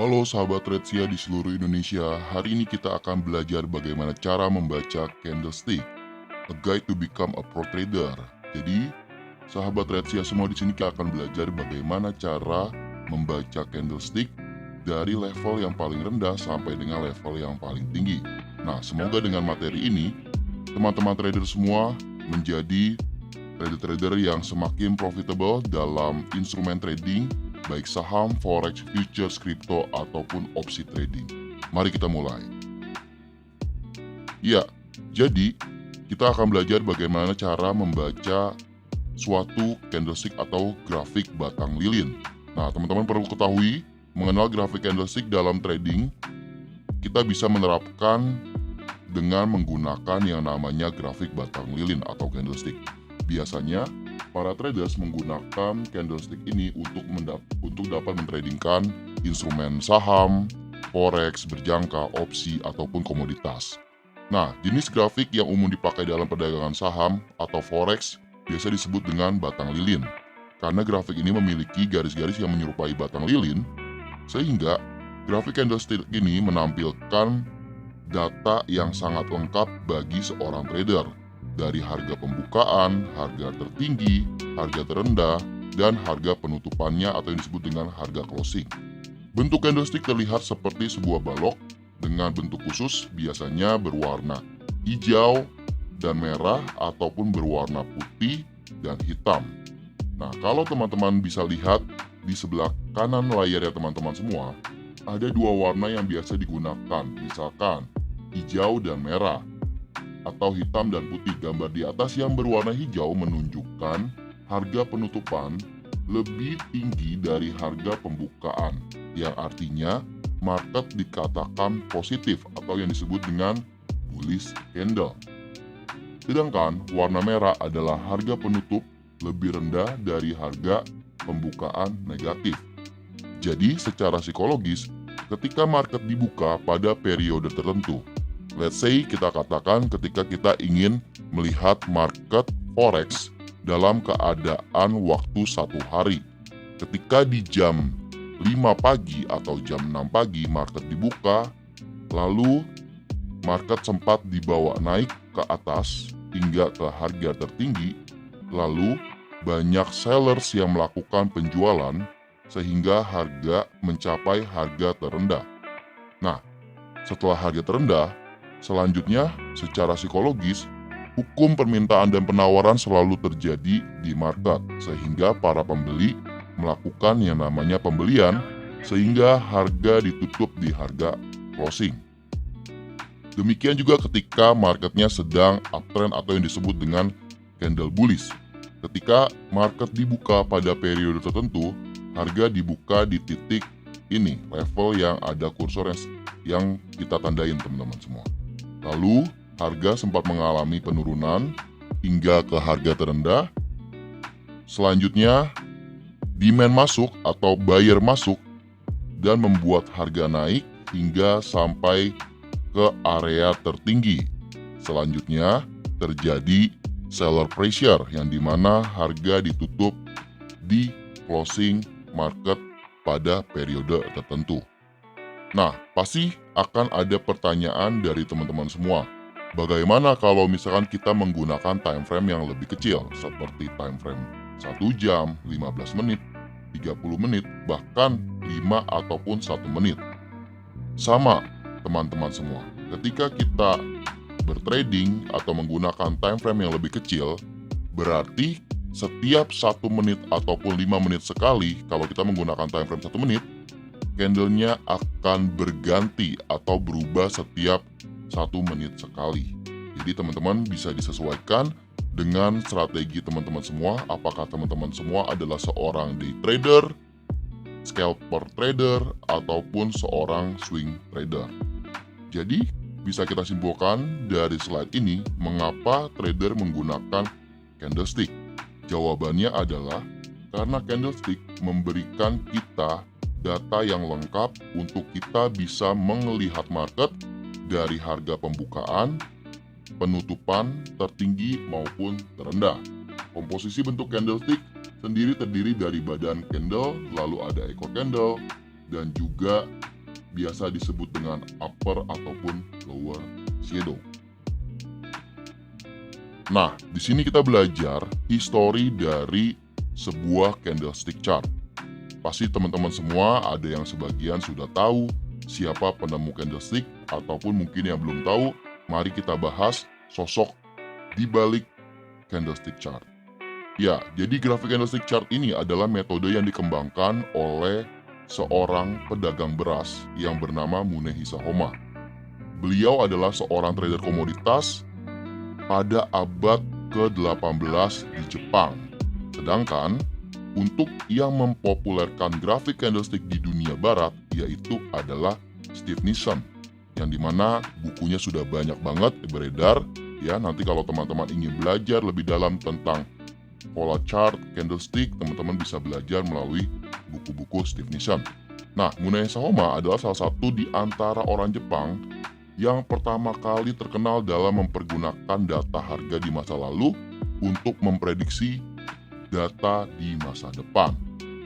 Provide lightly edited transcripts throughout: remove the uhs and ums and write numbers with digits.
Halo sahabat Retsia di seluruh Indonesia, hari ini kita akan belajar bagaimana cara membaca candlestick, a guide to become a pro trader. Jadi, sahabat Retsia semua di sini kita akan belajar bagaimana cara membaca candlestick dari level yang paling rendah sampai dengan level yang paling tinggi. Nah, semoga dengan materi ini, teman-teman trader semua menjadi trader-trader yang semakin profitable dalam instrumen trading, baik saham, forex, futures, crypto, ataupun opsi trading. Mari kita mulai. Ya, jadi kita akan belajar bagaimana cara membaca suatu candlestick atau grafik batang lilin. Nah, teman-teman perlu ketahui, mengenal grafik candlestick dalam trading, kita bisa menerapkan dengan menggunakan yang namanya grafik batang lilin atau candlestick. Biasanya, para traders menggunakan candlestick ini untuk dapat mentradingkan instrumen saham, forex, berjangka, opsi, ataupun komoditas. Nah, jenis grafik yang umum dipakai dalam perdagangan saham atau forex biasa disebut dengan batang lilin. Karena grafik ini memiliki garis-garis yang menyerupai batang lilin, sehingga grafik candlestick ini menampilkan data yang sangat lengkap bagi seorang trader, dari harga pembukaan, harga tertinggi, harga terendah, dan harga penutupannya atau yang disebut dengan harga closing. Bentuk candlestick terlihat seperti sebuah balok dengan bentuk khusus, biasanya berwarna hijau dan merah ataupun berwarna putih dan hitam. Nah, kalau teman-teman bisa lihat di sebelah kanan layar ya teman-teman semua, ada dua warna yang biasa digunakan, misalkan hijau dan merah, atau hitam dan putih. Gambar di atas yang berwarna hijau menunjukkan harga penutupan lebih tinggi dari harga pembukaan, yang artinya market dikatakan positif atau yang disebut dengan bullish candle. Sedangkan warna merah adalah harga penutup lebih rendah dari harga pembukaan negatif. Jadi secara psikologis, ketika market dibuka pada periode tertentu, let's say kita katakan ketika kita ingin melihat market forex dalam keadaan waktu satu hari. Ketika di jam 5 pagi atau jam 6 pagi market dibuka, lalu market sempat dibawa naik ke atas hingga ke harga tertinggi, lalu banyak sellers yang melakukan penjualan sehingga harga mencapai harga terendah. Nah, setelah harga terendah, selanjutnya, secara psikologis, hukum permintaan dan penawaran selalu terjadi di market, sehingga para pembeli melakukan yang namanya pembelian, sehingga harga ditutup di harga closing. Demikian juga ketika marketnya sedang uptrend atau yang disebut dengan candle bullish. Ketika market dibuka pada periode tertentu, harga dibuka di titik ini, level yang ada kursor yang kita tandain teman-teman semua. Lalu, harga sempat mengalami penurunan hingga ke harga terendah. Selanjutnya, demand masuk atau buyer masuk dan membuat harga naik hingga sampai ke area tertinggi. Selanjutnya, terjadi seller pressure yang dimana harga ditutup di closing market pada periode tertentu. Nah, pasti akan ada pertanyaan dari teman-teman semua. Bagaimana kalau misalkan kita menggunakan time frame yang lebih kecil, seperti time frame 1 jam, 15 menit, 30 menit, bahkan 5 ataupun 1 menit? Sama, teman-teman semua. Ketika kita bertrading atau menggunakan time frame yang lebih kecil, berarti setiap 1 menit ataupun 5 menit sekali, kalau kita menggunakan time frame 1 menit, candlenya akan berganti atau berubah setiap 1 menit sekali. Jadi teman-teman bisa disesuaikan dengan strategi teman-teman semua. Apakah teman-teman semua adalah seorang day trader, scalper trader, ataupun seorang swing trader. Jadi bisa kita simpulkan dari slide ini mengapa trader menggunakan candlestick. Jawabannya adalah karena candlestick memberikan kita data yang lengkap untuk kita bisa melihat market dari harga pembukaan, penutupan, tertinggi maupun terendah. Komposisi bentuk candlestick sendiri terdiri dari badan candle, lalu ada ekor candle, dan juga biasa disebut dengan upper ataupun lower shadow. Nah, di sini kita belajar histori dari sebuah candlestick chart. Pasti teman-teman semua ada yang sebagian sudah tahu siapa penemu candlestick, ataupun mungkin yang belum tahu, mari kita bahas sosok di balik candlestick chart. Ya, jadi grafik candlestick chart ini adalah metode yang dikembangkan oleh seorang pedagang beras yang bernama Munehisa Homa. Beliau adalah seorang trader komoditas pada abad ke-18 di Jepang. Sedangkan untuk yang mempopulerkan grafik candlestick di dunia barat yaitu adalah Steve Nissen, yang dimana bukunya sudah banyak banget beredar. Ya, nanti kalau teman-teman ingin belajar lebih dalam tentang pola chart candlestick, teman-teman bisa belajar melalui buku-buku Steve Nissen. Nah, Munehisa Homa adalah salah satu di antara orang Jepang yang pertama kali terkenal dalam mempergunakan data harga di masa lalu untuk memprediksi data di masa depan.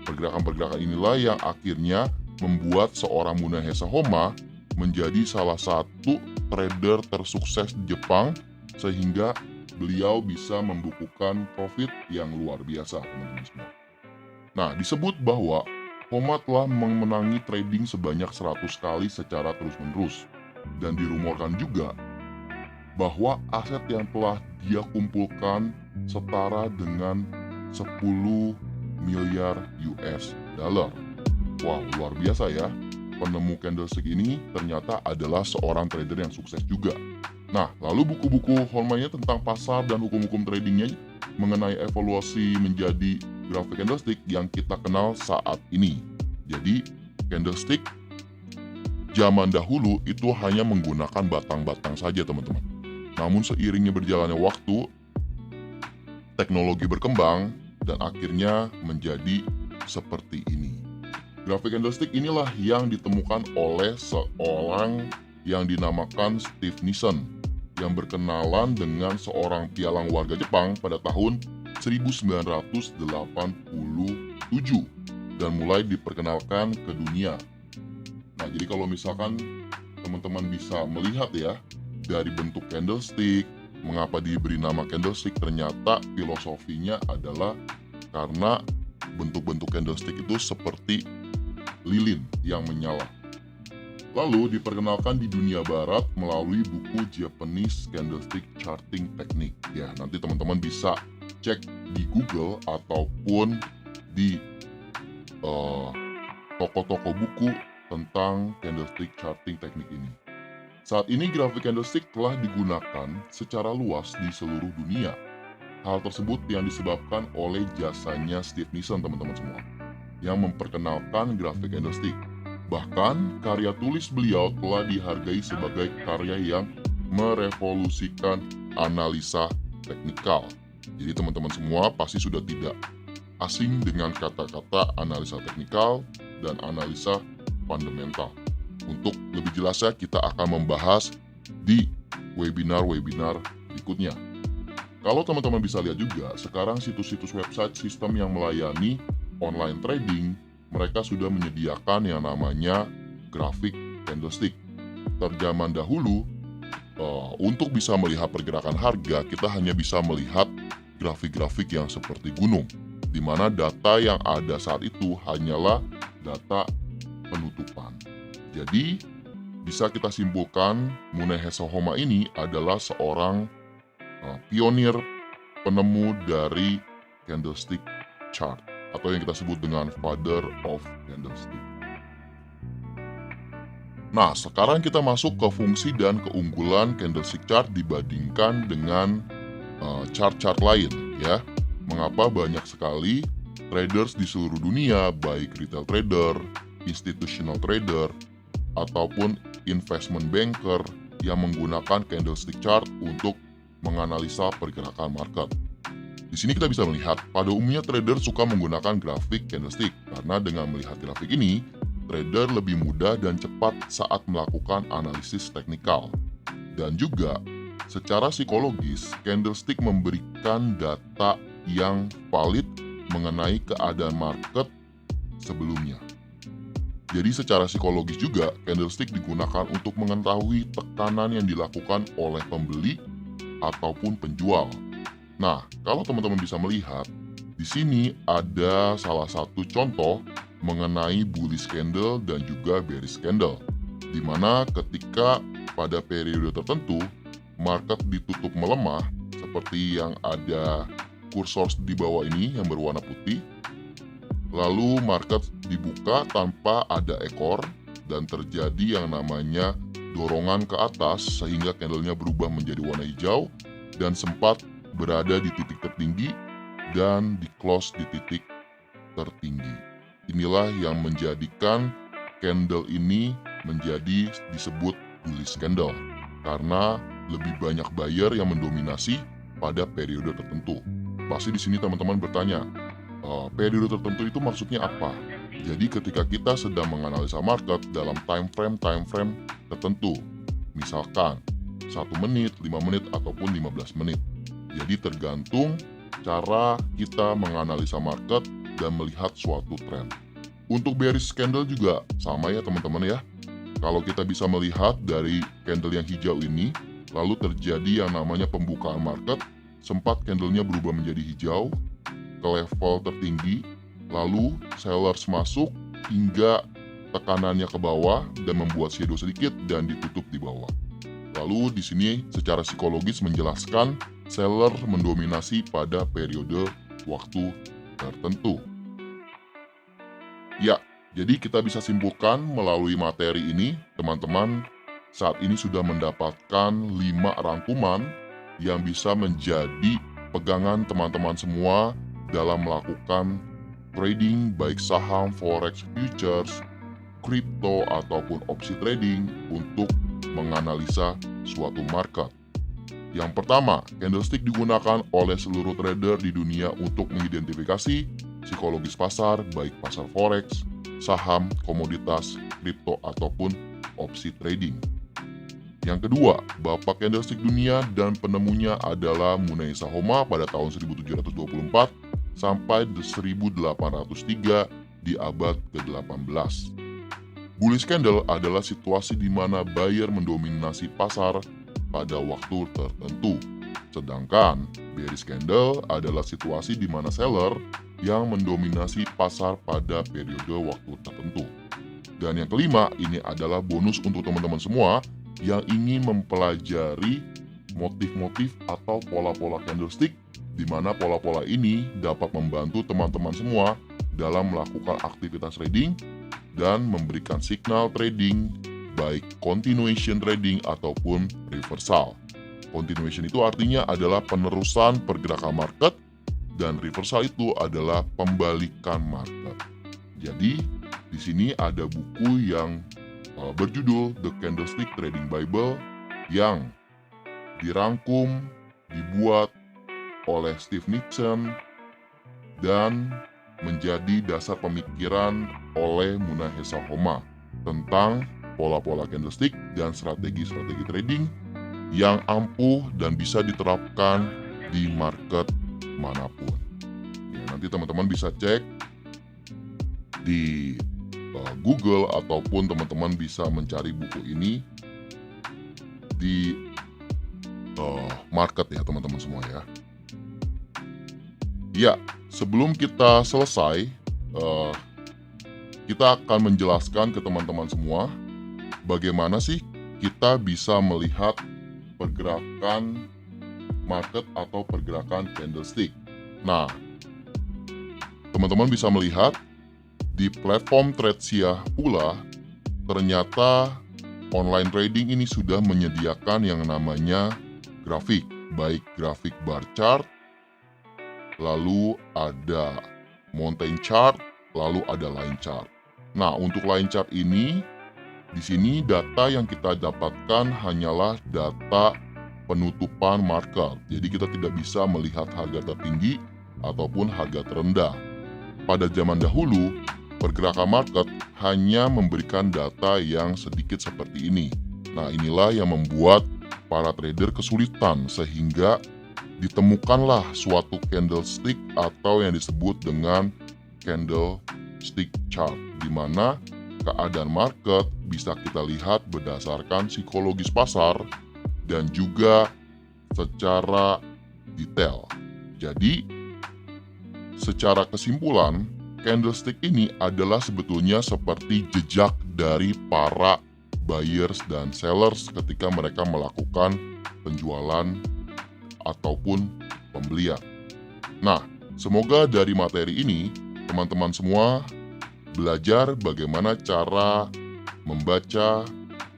Pergerakan-pergerakan inilah yang akhirnya membuat seorang Munehisa Homa menjadi salah satu trader tersukses di Jepang, sehingga beliau bisa membukukan profit yang luar biasa, teman-teman semua. Nah, disebut bahwa Homa telah memenangi trading sebanyak 100 kali secara terus-menerus, dan dirumorkan juga bahwa aset yang telah dia kumpulkan setara dengan 10 miliar US dollar. Wow, luar biasa ya. Penemu candlestick ini ternyata adalah seorang trader yang sukses juga. Nah, lalu buku-buku Homa-nya tentang pasar dan hukum-hukum tradingnya mengenai evaluasi menjadi grafik candlestick yang kita kenal saat ini. Jadi, candlestick zaman dahulu itu hanya menggunakan batang-batang saja, teman-teman. Namun seiringnya berjalannya waktu, teknologi berkembang dan akhirnya menjadi seperti ini. Grafik candlestick inilah yang ditemukan oleh seorang yang dinamakan Steve Nissen, yang berkenalan dengan seorang pialang warga Jepang pada tahun 1987 dan mulai diperkenalkan ke dunia. Nah, jadi kalau misalkan teman-teman bisa melihat ya, dari bentuk candlestick, mengapa diberi nama candlestick, ternyata filosofinya adalah karena bentuk-bentuk candlestick itu seperti lilin yang menyala. Lalu diperkenalkan di dunia barat melalui buku Japanese Candlestick Charting Technique. Ya, nanti teman-teman bisa cek di Google ataupun di toko-toko buku tentang candlestick charting teknik ini. Saat ini grafik candlestick telah digunakan secara luas di seluruh dunia. Hal tersebut yang disebabkan oleh jasanya Steve Nissen, teman-teman semua, yang memperkenalkan grafik candlestick. Bahkan karya tulis beliau telah dihargai sebagai karya yang merevolusikan analisa teknikal. Jadi teman-teman semua pasti sudah tidak asing dengan kata-kata analisa teknikal dan analisa fundamental. Untuk lebih jelasnya kita akan membahas di webinar-webinar berikutnya. Kalau teman-teman bisa lihat juga, sekarang situs-situs website sistem yang melayani online trading, mereka sudah menyediakan yang namanya grafik candlestick. Terjaman dahulu, untuk bisa melihat pergerakan harga, kita hanya bisa melihat grafik-grafik yang seperti gunung, di mana data yang ada saat itu hanyalah data penutupan. Jadi, bisa kita simpulkan Munehisa Homa ini adalah seorang pionir penemu dari candlestick chart, atau yang kita sebut dengan father of candlestick. Nah, sekarang kita masuk ke fungsi dan keunggulan candlestick chart dibandingkan dengan chart-chart lain ya. Mengapa banyak sekali traders di seluruh dunia, baik retail trader, institutional trader, ataupun investment banker yang menggunakan candlestick chart untuk menganalisa pergerakan market. Di sini kita bisa melihat, pada umumnya trader suka menggunakan grafik candlestick karena dengan melihat grafik ini, trader lebih mudah dan cepat saat melakukan analisis teknikal. Dan juga, secara psikologis, candlestick memberikan data yang valid mengenai keadaan market sebelumnya. Jadi secara psikologis juga, candlestick digunakan untuk mengetahui tekanan yang dilakukan oleh pembeli ataupun penjual. Nah, kalau teman-teman bisa melihat, di sini ada salah satu contoh mengenai bullish candle dan juga bearish candle, di mana ketika pada periode tertentu market ditutup melemah seperti yang ada kursor di bawah ini yang berwarna putih, lalu market dibuka tanpa ada ekor dan terjadi yang namanya dorongan ke atas sehingga candlenya berubah menjadi warna hijau dan sempat berada di titik tertinggi dan di close di titik tertinggi. Inilah yang menjadikan candle ini menjadi disebut bullish candle karena lebih banyak buyer yang mendominasi pada periode tertentu. Pasti di sini teman-teman bertanya, periode tertentu itu maksudnya apa? Jadi ketika kita sedang menganalisa market dalam time frame tertentu, misalkan 1 menit, 5 menit, ataupun 15 menit. Jadi tergantung cara kita menganalisa market dan melihat suatu tren. Untuk bearish candle juga sama ya teman-teman ya. Kalau kita bisa melihat dari candle yang hijau ini, lalu terjadi yang namanya pembukaan market, sempat candlenya berubah menjadi hijau ke level tertinggi, lalu sellers masuk hingga tekanannya ke bawah dan membuat shadow sedikit dan ditutup di bawah. Lalu di sini secara psikologis menjelaskan seller mendominasi pada periode waktu tertentu. Ya, jadi kita bisa simpulkan melalui materi ini, teman-teman saat ini sudah mendapatkan 5 rangkuman yang bisa menjadi pegangan teman-teman semua dalam melakukan trading baik saham, forex, futures, kripto, ataupun opsi trading untuk menganalisa suatu market. Yang pertama, candlestick digunakan oleh seluruh trader di dunia untuk mengidentifikasi psikologis pasar, baik pasar forex, saham, komoditas, kripto, ataupun opsi trading. Yang kedua, bapak candlestick dunia dan penemunya adalah Munei Sahoma pada tahun 1724 sampai 1803 di abad ke-18. Bullish candle adalah situasi di mana buyer mendominasi pasar pada waktu tertentu. Sedangkan bearish candle adalah situasi di mana seller yang mendominasi pasar pada periode waktu tertentu. Dan yang kelima, ini adalah bonus untuk teman-teman semua yang ingin mempelajari motif-motif atau pola-pola candlestick, di mana pola-pola ini dapat membantu teman-teman semua dalam melakukan aktivitas trading dan memberikan signal trading baik continuation trading ataupun reversal. Continuation itu artinya adalah penerusan pergerakan market dan reversal itu adalah pembalikan market. Jadi di sini ada buku yang berjudul The Candlestick Trading Bible yang dirangkum, dibuat oleh Steve Nissen dan menjadi dasar pemikiran oleh Munei Sahoma tentang pola-pola candlestick dan strategi-strategi trading yang ampuh dan bisa diterapkan di market manapun. Ya, nanti teman-teman bisa cek di Google ataupun teman-teman bisa mencari buku ini di market ya teman-teman semua ya. Ya, sebelum kita selesai, kita akan menjelaskan ke teman-teman semua bagaimana sih kita bisa melihat pergerakan market atau pergerakan candlestick. Nah, teman-teman bisa melihat di platform Tradesia pula, ternyata online trading ini sudah menyediakan yang namanya grafik, baik grafik bar chart, lalu ada mountain chart, lalu ada line chart. Nah, untuk line chart ini, di sini data yang kita dapatkan hanyalah data penutupan market. Jadi kita tidak bisa melihat harga tertinggi ataupun harga terendah. Pada zaman dahulu, pergerakan market hanya memberikan data yang sedikit seperti ini. Nah, inilah yang membuat para trader kesulitan sehingga ditemukanlah suatu candlestick atau yang disebut dengan candlestick chart, di mana keadaan market bisa kita lihat berdasarkan psikologis pasar dan juga secara detail. Jadi, secara kesimpulan, candlestick ini adalah sebetulnya seperti jejak dari para buyers dan sellers ketika mereka melakukan penjualan ataupun pembelian. Nah, semoga dari materi ini, teman-teman semua belajar bagaimana cara membaca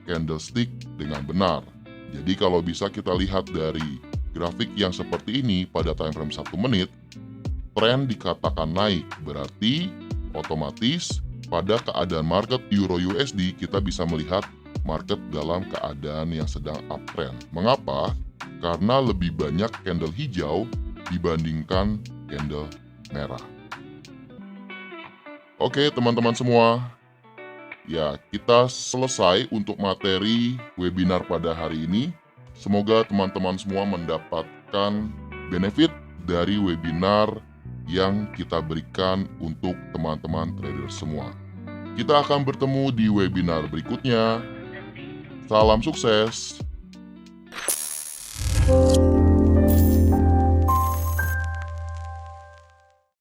candlestick dengan benar. Jadi kalau bisa kita lihat dari grafik yang seperti ini pada time frame 1 menit, tren dikatakan naik, berarti otomatis pada keadaan market Euro USD kita bisa melihat market dalam keadaan yang sedang uptrend. Mengapa? Karena lebih banyak candle hijau dibandingkan candle merah. Oke teman-teman semua, ya kita selesai untuk materi webinar pada hari ini. Semoga teman-teman semua mendapatkan benefit dari webinar yang kita berikan untuk teman-teman trader semua. Kita akan bertemu di webinar berikutnya. Salam sukses!